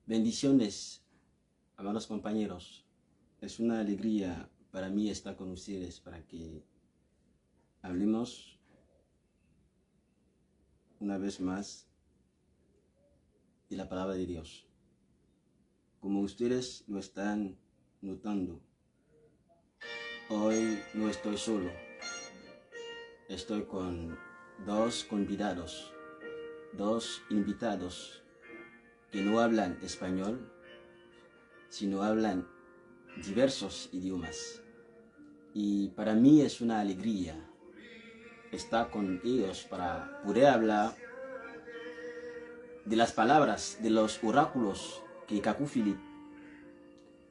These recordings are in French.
Bendiciones, amados compañeros. Es una alegría para mí estar con ustedes para que hablemos una vez más de la palabra de Dios. Como ustedes lo están notando, hoy no estoy solo. Estoy con dos convidados, dos invitados que no hablan español, sino hablan diversos idiomas. Y para mí es una alegría estar con ellos para poder hablar de las palabras, de los oráculos que Kaku Philippe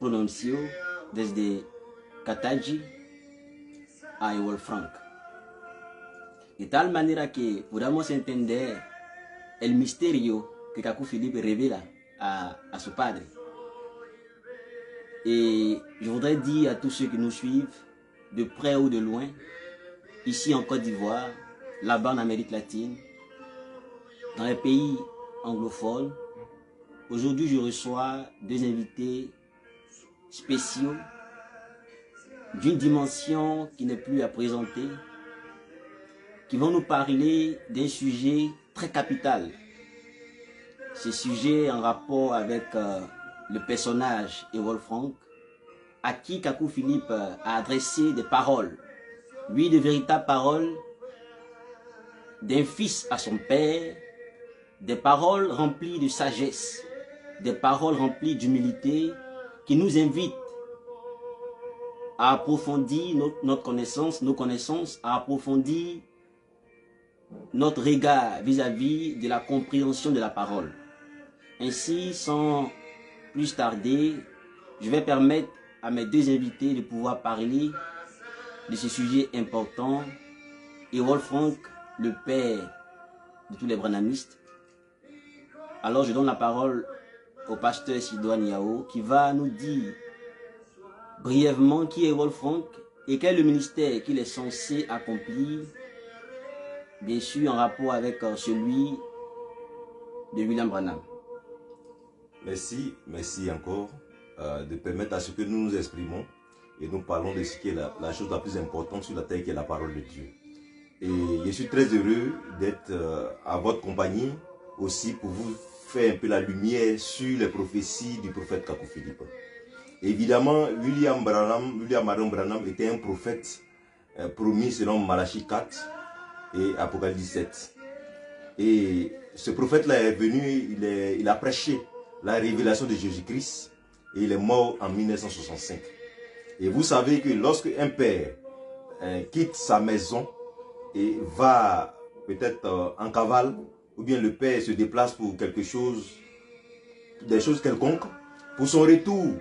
pronunció desde Kataji a Ewol Frank. De tal manera que podamos entender el misterio que Kaku Philippe revela à su padre. Et je voudrais dire à tous ceux qui nous suivent, de près ou de loin, ici en Côte d'Ivoire, là-bas en Amérique latine, dans les pays anglophones, aujourd'hui je reçois deux invités spéciaux d'une dimension qui n'est plus à présenter, qui vont nous parler d'un sujet très capital. Ce sujet en rapport avec le personnage Ewol Frank, à qui Kaku Philippe a adressé des paroles, lui de véritables paroles d'un fils à son père, des paroles remplies de sagesse, des paroles remplies d'humilité qui nous invitent à approfondir notre connaissance, nos connaissances, à approfondir notre regard vis-à-vis de la compréhension de la parole. Ainsi, sans plus tarder, je vais permettre à mes deux invités de pouvoir parler de ce sujet important. Ewol Frank, le père de tous les branhamistes. Alors je donne la parole au pasteur Sidoine Yao qui va nous dire brièvement qui est Ewol Frank et quel est le ministère qu'il est censé accomplir, bien sûr en rapport avec celui de William Branham. Merci encore de permettre à ce que nous nous exprimons et nous parlons de ce qui est la chose la plus importante sur la terre, qui est la parole de Dieu. Et je suis très heureux d'être à votre compagnie aussi pour vous faire un peu la lumière sur les prophéties du prophète Kaku Philippe. Évidemment, William Marion Branham était un prophète promis selon Malachie 4 et Apocalypse 17. Et ce prophète-là est venu, il a prêché la révélation de Jésus-Christ et il est mort en 1965. Et vous savez que lorsque un père quitte sa maison et va peut-être en cavale, ou bien le père se déplace pour quelque chose, des choses quelconques, pour son retour,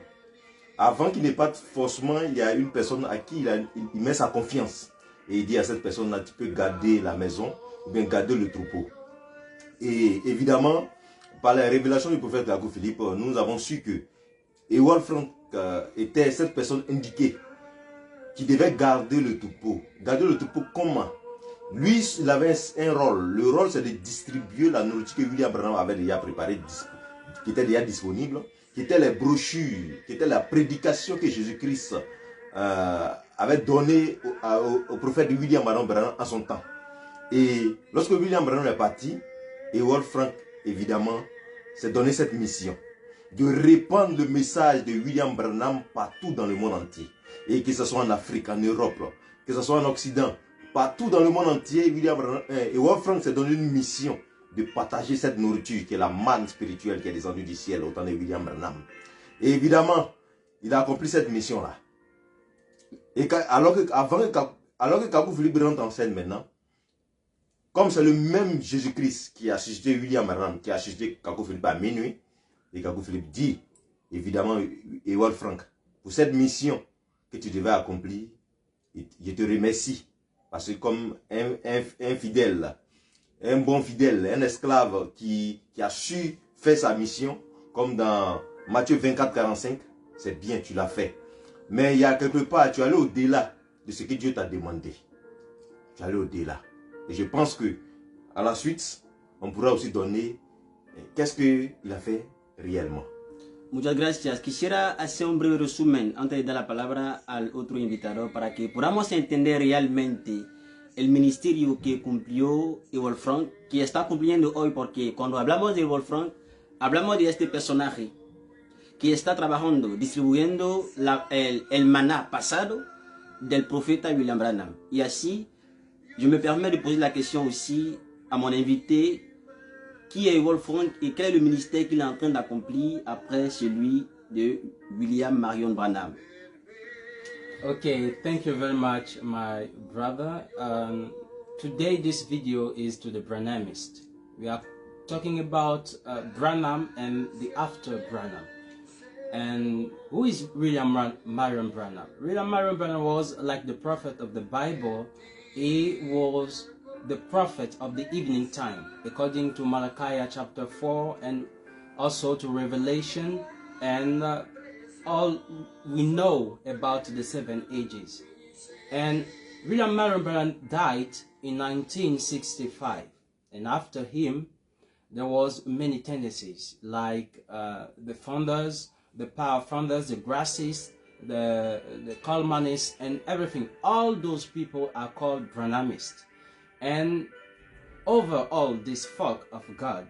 avant qu'il n'ait pas forcément, il y a une personne à qui il met sa confiance. Et il dit à cette personne-là, tu peux garder la maison, ou bien garder le troupeau. Et évidemment, par la révélation du prophète Kaku Philippe, nous avons su que Ewol Frank était cette personne indiquée qui devait garder le troupeau. Garder le troupeau comment? Lui, il avait un rôle. Le rôle, c'est de distribuer la nourriture que William Branham avait déjà préparée, qui était déjà disponible, qui étaient les brochures, qui était la prédication que Jésus-Christ avait donnée au prophète William Branham en son temps. Et lorsque William Branham est parti, Ewol Frank, évidemment, s'est donné cette mission de répandre le message de William Branham partout dans le monde entier. Et que ce soit en Afrique, en Europe, que ce soit en Occident, partout dans le monde entier, Ewol Frank s'est donné une mission de partager cette nourriture qui est la manne spirituelle qui est descendue du ciel au temps de William Branham. Et évidemment, il a accompli cette mission-là. Et alors que Kaku Philippe rentre en scène maintenant, comme c'est le même Jésus-Christ qui a suscité William Branham, qui a suscité Kaku Philippe à minuit, et Kaku Philippe dit, évidemment, Ewol Frank, pour cette mission que tu devais accomplir, je te remercie. Parce que comme un fidèle, un bon fidèle, un esclave qui a su faire sa mission, comme dans Matthieu 24, 45, c'est bien, tu l'as fait. Mais il y a quelque part, tu es allé au-delà de ce que Dieu t'a demandé. Tu es allé au-delà. Et je pense que à la suite, on pourra aussi donner qu'est-ce qu'il a fait réellement. Muchas gracias. Quisiera hacer un breve resumen antes de dar la palabra al otro invitado para que podamos entender realmente el ministerio que cumplió Ewald Frank, que está cumpliendo hoy, porque cuando hablamos de Ewald Frank, hablamos de este personaje que está trabajando, distribuyendo el maná pasado del profeta William Branham. Y así, je me permets de poser la question aussi à mon invité, qui est Ewald Frank et quel est le ministère qu'il est en train d'accomplir après celui de William Marion Branham. Okay, thank you very much, my brother. Today this video is to the Branhamist. We are talking about Branham and the after Branham. And who is William Marion Branham? William Marion Branham was like the prophet of the Bible. He was the prophet of the evening time, according to Malachi chapter 4 and also to Revelation, and all we know about the 7 ages. And William Marion Branham died in 1965, and after him there was many tendencies like the founders, the power founders, the Grassists, the Colemanists, and everything. All those people are called Branhamists. And overall, this folk of God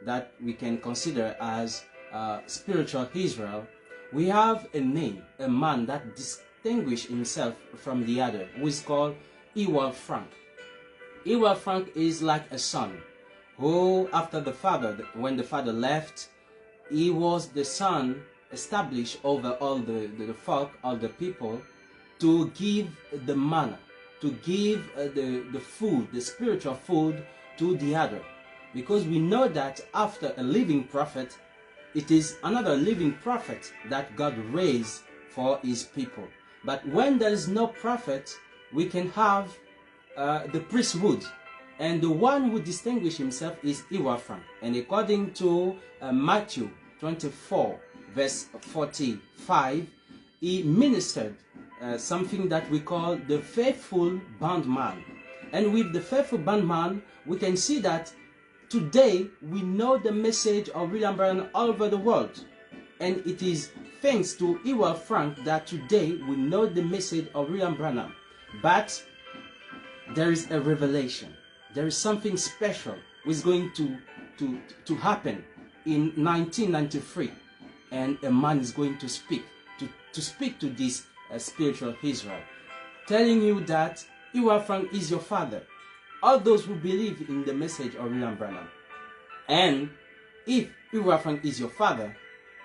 that we can consider as spiritual Israel, we have a name, a man that distinguished himself from the other, who is called Ewald Frank. Ewald Frank is like a son who, after the father, when the father left, he was the son established over all the folk, all the people, to give the manna, to give the food, the spiritual food, to the other. Because we know that after a living prophet, it is another living prophet that God raised for his people. But when there is no prophet, we can have the priesthood. And the one who distinguished himself is Ewald Frank. And according to Matthew 24, verse 45, he ministered something that we call the faithful bondman. And with the faithful bondman, we can see that today we know the message of William Branham all over the world. And it is thanks to Ewald Frank that today we know the message of William Branham. But there is a revelation. There is something special which is going to happen in 1993. And a man is going to speak to this spiritual Israel, telling you that Ewald Frank is your father. All those who believe in the message of William Branham. And if Ewald Frank is your father,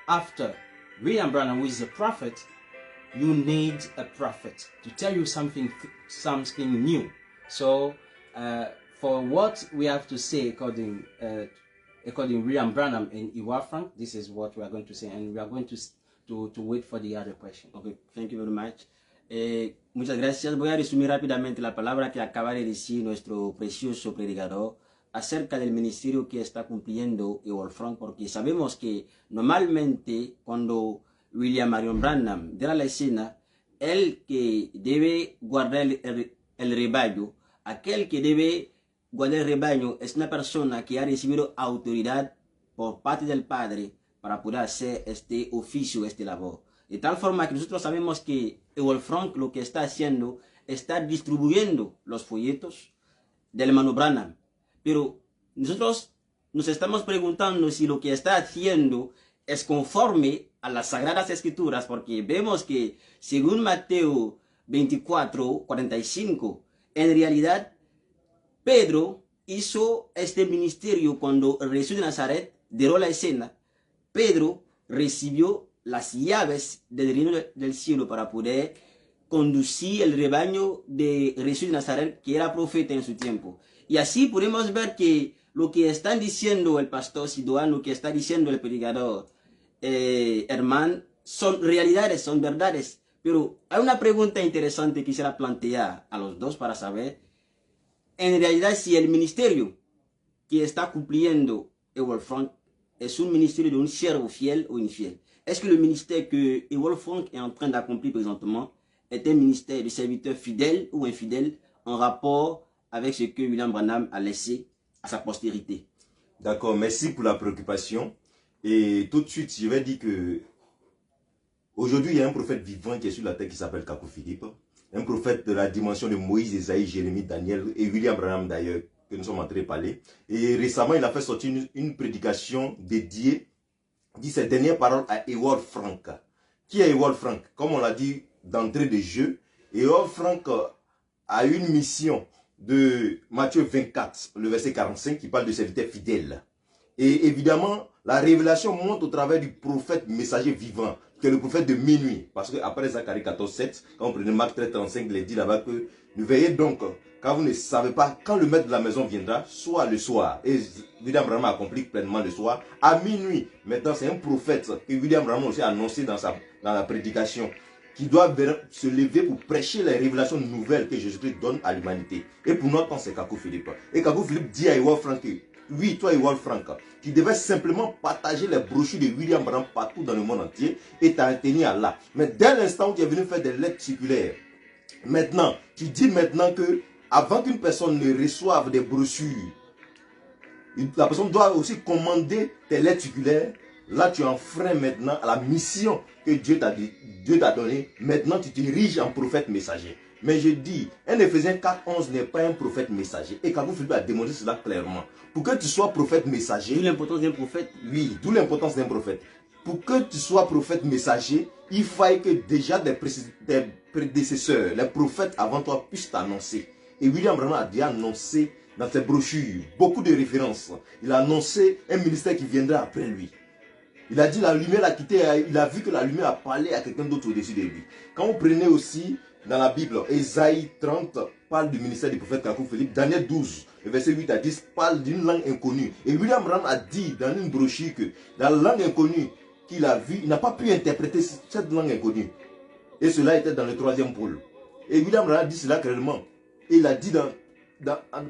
after William Branham, who is a prophet, you need a prophet to tell you something new. So, for what we have to say according William Branham and Ewald Frank, this is what we are going to say, and we are going to wait for the other question. Okay, thank you very much. Muchas gracias. Voy a resumir rápidamente la palabra que acaba de decir nuestro precioso predicador acerca del ministerio que está cumpliendo Ewald Frank, porque sabemos que normalmente cuando William Marion Branham de la escena, el que debe guardar el rebaño, aquel que debe guardar el rebaño es una persona que ha recibido autoridad por parte del Padre para poder hacer este oficio, este labor. De tal forma que nosotros sabemos que Ewald Frank lo que está haciendo está distribuyendo los folletos del hermano Branham. Pero nosotros nos estamos preguntando si lo que está haciendo es conforme a las Sagradas Escrituras, porque vemos que según Mateo 24, 45, en realidad Pedro hizo este ministerio cuando Jesús de Nazaret dejó la escena. Pedro recibió las llaves del reino del cielo para poder conducir el rebaño de Jesús de Nazaret, que era profeta en su tiempo. Y así podemos ver que lo que están diciendo el pastor Sidoan, lo que está diciendo el predicador Herman, son realidades, son verdades. Pero hay una pregunta interesante que quisiera plantear a los dos para saber, en realidad, si el ministerio que está cumpliendo Ewald Frank es un ministerio de un siervo fiel ou infiel. Est-ce que le ministère que Ewald Frank est en train d'accomplir présentement est un ministère de serviteur fidèle ou infidèle en rapport avec ce que William Branham a laissé à sa postérité? D'accord, merci pour la préoccupation. Et tout de suite, je vais dire que aujourd'hui, il y a un prophète vivant qui est sur la terre qui s'appelle Kakou Philippe. Un prophète de la dimension de Moïse, Esaïe, Jérémie, Daniel et William Branham d'ailleurs, que nous sommes en train de parler. Et récemment, il a fait sortir une prédication dédiée, dit ses dernières paroles à Ewald Frank. Qui est Ewald Frank? Comme on l'a dit d'entrée de jeu, Ewald Frank a une mission de Matthieu 24, le verset 45, qui parle de serviteurs fidèles. Et évidemment, la révélation monte au travers du prophète messager vivant, qui est le prophète de minuit. Parce qu'après Zacharie 14, 7, quand on prenait Marc 13, 35, il est dit là-bas que ne veillez donc, car vous ne savez pas quand le maître de la maison viendra, soit le soir. Et William Branham accomplit pleinement le soir, à minuit. Maintenant, c'est un prophète que William Branham aussi a annoncé dans la prédication, qui doit se lever pour prêcher les révélations nouvelles que Jésus-Christ donne à l'humanité. Et pour notre temps, c'est Kakou Philippe. Et Kakou Philippe dit à Ewald Frank, oui, toi Ewald Frank, qui devais simplement partager les brochures de William Branham partout dans le monde entier et t'en tenir là. Mais dès l'instant où tu es venu faire des lettres circulaires, maintenant, tu dis maintenant que avant qu'une personne ne reçoive des brochures, la personne doit aussi commander tes lettres circulaires. Là, tu enfreins maintenant à la mission que Dieu t'a donnée. Maintenant, tu t'ériges en prophète messager. Mais je dis, un Éphésiens 4:11 n'est pas un prophète messager. Et Kakou Philippe a démontré cela clairement. Pour que tu sois prophète messager... D'où l'importance d'un prophète. Oui, d'où l'importance d'un prophète. Pour que tu sois prophète messager, il faille que déjà des prédécesseurs, les prophètes avant toi, puissent t'annoncer. Et William Branham a déjà annoncé dans ses brochures beaucoup de références. Il a annoncé un ministère qui viendra après lui. Il a dit la lumière l'a quitté, il a vu que la lumière a parlé à quelqu'un d'autre au-dessus de lui. Quand vous prenez aussi dans la Bible, Esaïe 30 parle du ministère du prophète Kakou Philippe. Daniel 12, le verset 8 à 10 parle d'une langue inconnue. Et William Branham a dit dans une brochure que dans la langue inconnue qu'il a vue, il n'a pas pu interpréter cette langue inconnue. Et cela était dans le 3e pôle. Et William Branham a dit cela clairement. Et il a dit dans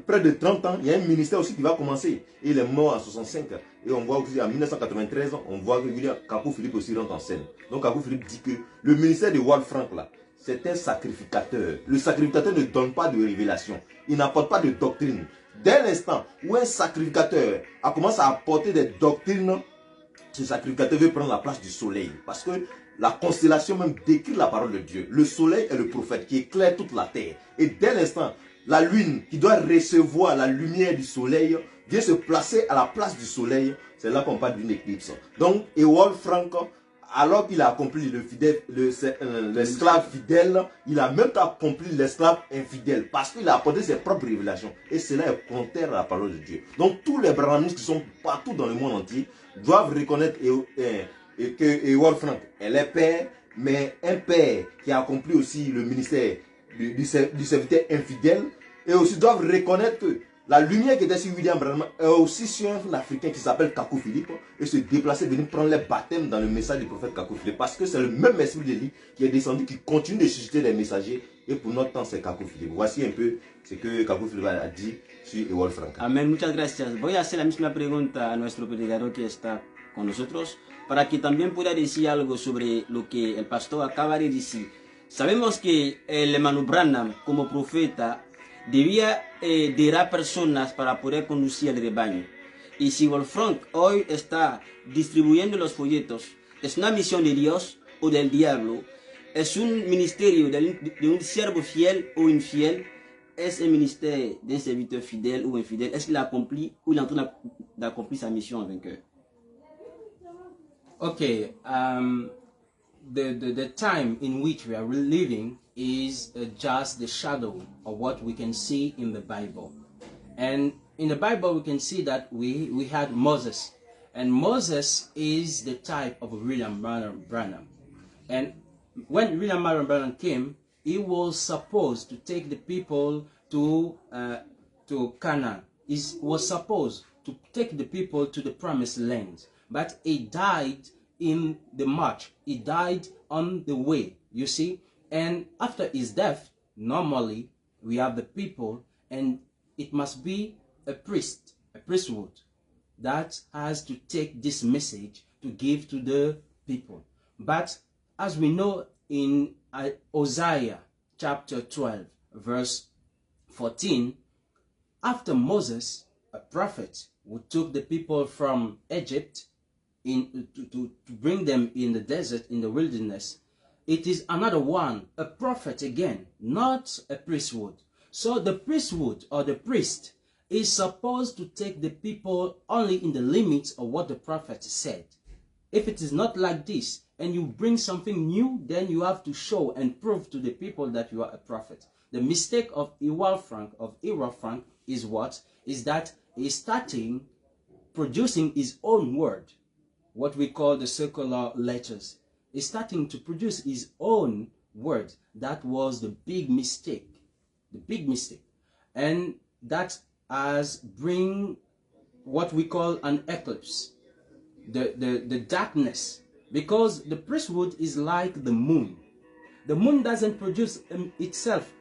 près de 30 ans, il y a un ministère aussi qui va commencer. Et il est mort en 65. Et on voit aussi en 1993, on voit que Kakou Philippe aussi rentre en scène. Donc Kakou Philippe dit que le ministère de Ewald Frank là, c'est un sacrificateur. Le sacrificateur ne donne pas de révélation. Il n'apporte pas de doctrine. Dès l'instant où un sacrificateur a commencé à apporter des doctrines, ce sacrificateur veut prendre la place du soleil. Parce que la constellation même décrit la parole de Dieu. Le soleil est le prophète qui éclaire toute la terre. Et dès l'instant, la lune qui doit recevoir la lumière du soleil vient se placer à la place du soleil. C'est là qu'on parle d'une éclipse. Donc, Ewald Frank, alors qu'il a accompli l'esclave fidèle, il a même accompli l'esclave infidèle parce qu'il a apporté ses propres révélations. Et cela est contraire à la parole de Dieu. Donc, tous les brahmanistes qui sont partout dans le monde entier doivent reconnaître que Ewald Frank est le père, mais un père qui a accompli aussi le ministère du serviteur infidèle, et aussi doivent reconnaître que la lumière qui était sur William Branham est aussi sur un Africain qui s'appelle Kakou Philippe, et se déplacer, venir prendre les baptêmes dans le message du prophète Kakou Philippe, parce que c'est le même esprit de lui qui est descendu, qui continue de susciter les messagers, et pour notre temps c'est Kakou Philippe. Voici un peu ce que Kakou Philippe a dit sur Ewald Frank. Amén, muchas gracias. Voy a hacer la misma pregunta a nuestro predicador que está con nosotros, para que también pueda decir algo sobre lo que el pastor acaba de decir. Sabemos que el hermano Branham, como profeta, debía dar personas para poder conducir el rebaño. Y si Ewald Frank hoy está distribuyendo los folletos, ¿es una misión de Dios o del diablo? ¿Es un ministerio de un siervo fiel o infiel? ¿Es el ministerio d'un serviteur fidèle ou infidèle? Est-ce qu'il a accompli ou il est en train d'accomplir sa mission en vainqueur? Okay, the time in which we are living is just the shadow of what we can see in the Bible. And in the Bible we can see that we had Moses. And Moses is the type of William Branham. And when William Branham came, he was supposed to take the people to Canaan. He was supposed to take the people to the promised land. But he died in the march. He died on the way, you see. And after his death, normally we have the people, and it must be a priesthood that has to take this message to give to the people. But as we know in Hosea chapter 12, verse 14, after Moses, a prophet who took the people from Egypt, to bring them in the desert, in the wilderness, it is another one, a prophet again, not a priesthood. So the priesthood or the priest is supposed to take the people only in the limits of what the prophet said. If it is not like this, and you bring something new, then you have to show and prove to the people that you are a prophet. The mistake of Ewald Frank is what? Is that he's starting producing his own word, what we call the circular letters. He's starting to produce his own word. That was the big mistake. The big mistake. And that has bring what we call an eclipse. The darkness. Because the priesthood is like the moon. The moon doesn't produce itself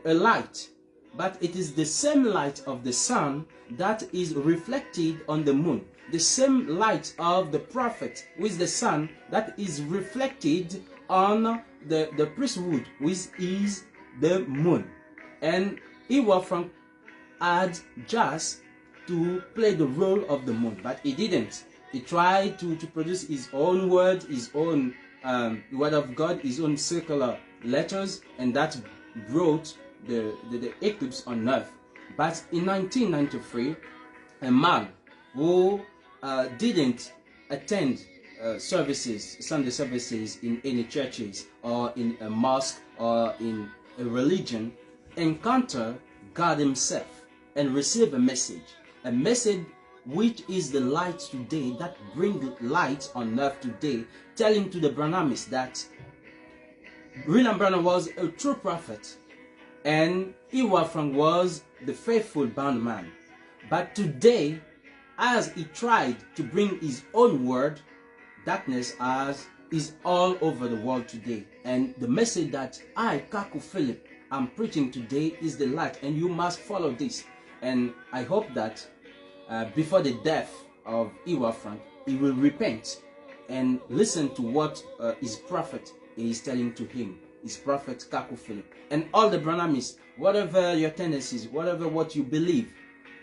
a light, but it is the same light of the sun that is reflected on the moon. The same light of the prophet with the sun that is reflected on the priesthood, which is the moon. And Ewald Frank had just to play the role of the moon, but he didn't. He tried to produce his own word, his own word of God, his own circular letters, and that brought the eclipse on earth. But in 1993, a man who didn't attend services, Sunday services in any churches or in a mosque or in a religion, encountered God himself and received a message which is the light today, that brings light on earth today, telling to the Branhamists that William Branham was a true prophet and Ewald Frank was the faithful bound man. But today, as he tried to bring his own word, darkness is all over the world today. And the message that I, Kaku Philip, am preaching today is the light, and you must follow this. And I hope that before the death of Ewald Frank, he will repent and listen to what his prophet is telling to him, his prophet Kaku Philip. And all the Branhamists, whatever your tendencies, whatever what you believe,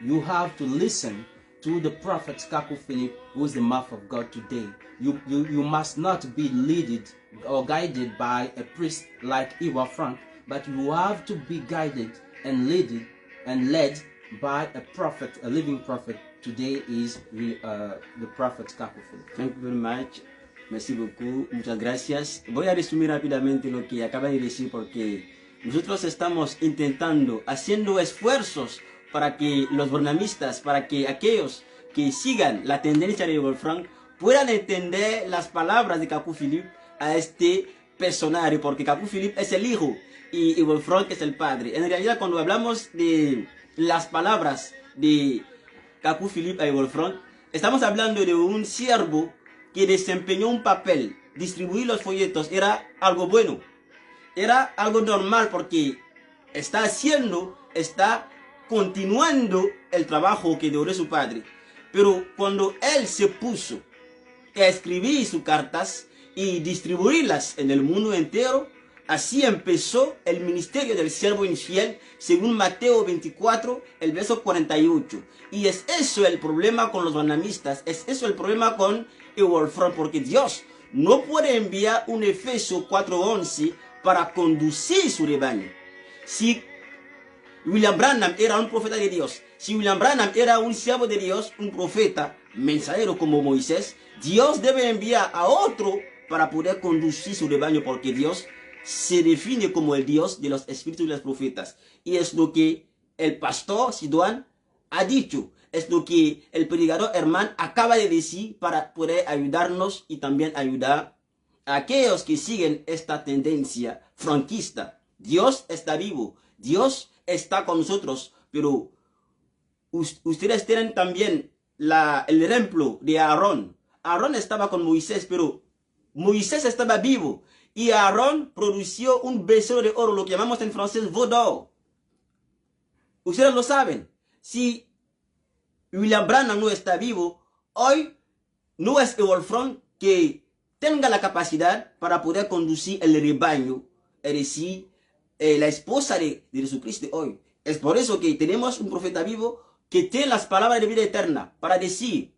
you have to listen to the prophet Kaku Philip, who is the mouth of God today. You must not be led or guided by a priest like Ewald Frank, but you have to be guided and led by a prophet, a living prophet. Today is the prophet Kaku Philip. Thank you very much. Merci beaucoup. Muchas gracias. Voy a resumir rápidamente lo que acaban de decir, porque nosotros estamos intentando, haciendo esfuerzos para que los branhamistas, para que aquellos que sigan la tendencia de Ewald Frank puedan entender las palabras de Kaku Philip a este personaje, porque Kaku Philip es el hijo y Ewald Frank es el padre. En realidad, cuando hablamos de las palabras de Kaku Philip a Ewald Frank, estamos hablando de un siervo que desempeñó un papel. Distribuir los folletos era algo bueno, era algo normal, porque está continuando el trabajo que dejó su padre. Pero cuando él se puso a escribir sus cartas y distribuirlas en el mundo entero, así empezó el ministerio del siervo infiel, según Mateo 24, el verso 48. Y es eso el problema con los branhamistas, es eso el problema con Ewald Frank, porque Dios no puede enviar un Efesios 4:11 para conducir su rebaño. Si William Branham era un profeta de Dios, si William Branham era un siervo de Dios, un profeta, mensajero como Moisés, Dios debe enviar a otro para poder conducir su rebaño, porque Dios se define como el Dios de los espíritus y los profetas. Y es lo que el pastor Sidoan ha dicho, es lo que el predicador Herman acaba de decir, para poder ayudarnos y también ayudar a aquellos que siguen esta tendencia franquista. Dios está vivo, Dios está con nosotros, pero ustedes tienen también el ejemplo de Aarón. Aarón estaba con Moisés, pero Moisés estaba vivo. Y Aarón produjo un becerro de oro, lo que llamamos en francés veau d'or. Ustedes lo saben. Si William Branham no está vivo, hoy no es Ewald Frank que tenga la capacidad para poder conducir el rebaño, es decir, la esposa de Jesucristo hoy. Es por eso que tenemos un profeta vivo que tiene las palabras de vida eterna para decir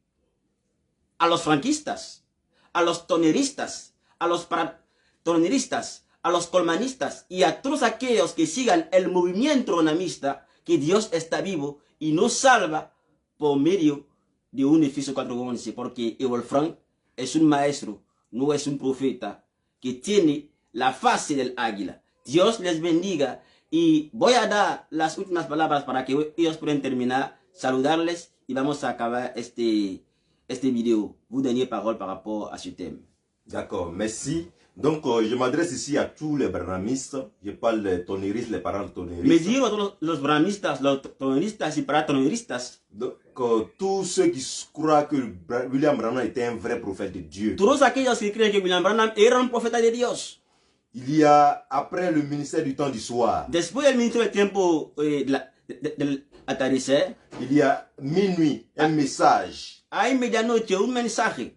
a los franquistas, a los toneristas, a los paratoneristas, a los colmanistas y a todos aquellos que sigan el movimiento ronamista, que Dios está vivo y nos salva por medio de un Efesios 4:11, porque Ewald Frank es un maestro, no es un profeta, que tiene la fase del águila. Dios les bendiga y voy a dar las últimas palabras para que ellos puedan terminar, saludarles y vamos a acabar este vidéo. Vous dernier parole par rapport à ce thème. D'accord, merci. Donc, je m'adresse ici à tous les branhamistes. Je parle des tonéristes, les parents tonéristes. Me digo a todos los brahmistas, los toneristas y paratoneristas. Donc, tous ceux qui croient que William Branham était un vrai prophète de Dieu. Todos aquellos que creen que William Branham era un profeta de Dios. Il y a, après le ministère du temps du soir, Después del ministro del tiempo del atardecer, il y a minuit, un message. hay medianoche un mensaje.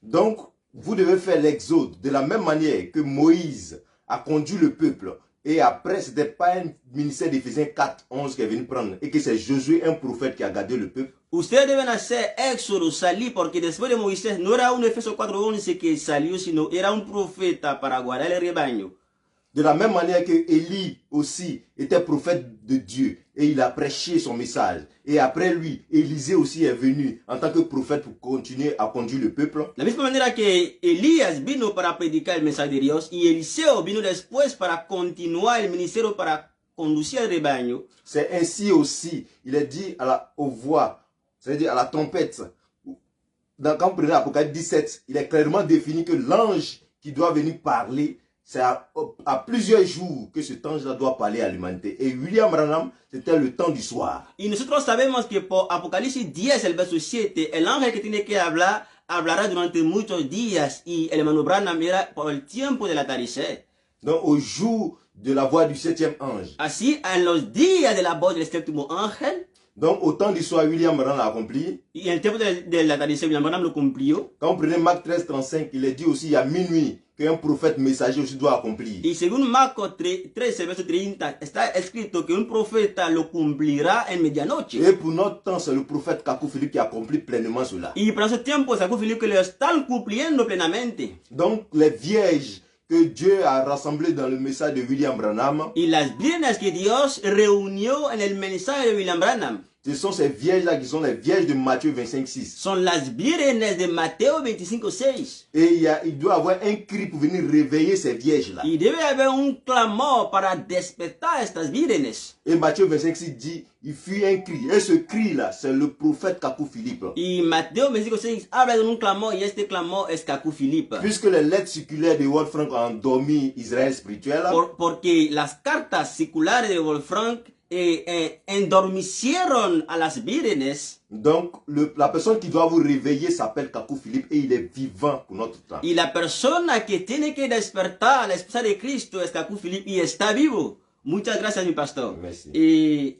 Donc, vous devez faire l'exode de la même manière que Moïse a conduit le peuple. Et après, ce n'était pas un ministère d'Éphésiens 4:11 qui est venu prendre. Et que c'est Josué, un prophète, qui a gardé le peuple. Ustedes deben hacer éxodo, salir, porque después de Moisés no era un Efesios 4:11 que salió, sino era un profeta para guardar el rebaño. De la même manière que Élie aussi était prophète de Dieu et il a prêché son message. Et après lui, Élisée aussi est venu en tant que prophète pour continuer à conduire le peuple. La misma manera que Elías vino para predicar el mensaje de Dios y Eliseo vino después para continuar el ministerio para conducir el rebaño. C'est ainsi aussi, il est dit aux voix, c'est-à-dire à la trompette. Quand vous prenez Apocalypse 17, il est clairement défini que l'ange qui doit venir parler, c'est à plusieurs jours que cet ange-là doit parler à l'humanité. Et William Branham, c'était le temps du soir. Y nosotros sabemos que por Apocalipsis 10, el verso 7, el ángel que tiene que hablar, hablará durante muchos días. Y el hermano Branham era por el tiempo del atardecer. Donc au jour de la voix du septième ange. Así, en los días de la voz del séptimo ángel, donc au temps du soir, William Branham l'a accompli. Y en el tiempo del atardecer, William Branham lo cumplió. Quand vous prenez Marc 13:35, il est dit aussi à minuit qu'un prophète messager aussi doit accomplir. Y según Marcos 13, verso 30, está escrito que un profeta lo cumplirá en medianoche. Et pour notre temps, c'est le prophète Kakou Philippe qui accomplit pleinement cela. Y para ese tiempo, Kakou Philippe que lo están cumpliendo plenamente. Donc les vierges que Dieu a rassemblées dans le message de William Branham. Y las vírgenes que Dios reunió en el mensaje de William Branham. Ce sont ces vierges-là qui sont les vierges de Matthieu 25:6. Son las vírgenes de Mateo 25:6. Et il doit avoir un cri pour venir réveiller ces vierges-là. Y debe haber un clamor para despertar estas vírgenes. Et Matthieu 25:6 dit, il fut un cri. Et ce cri-là, c'est le prophète Kakou Philippe. Y Mateo 25:6 habla de un clamor y este clamor es Kakou Philippe. Puisque les lettres circulaires de Ewald Frank ont endormi Israël spirituel. Porque las cartas circulares de Ewald Frank endormicieron a las vírgenes. Donc, la personne qui doit vous réveiller s'appelle Kakou Philippe et il est vivant pour notre temps. Y la persona que tiene que despertar a la esposa de Cristo es Kakou Philippe y está vivo. Muchas gracias, mi pastor. Merci. Y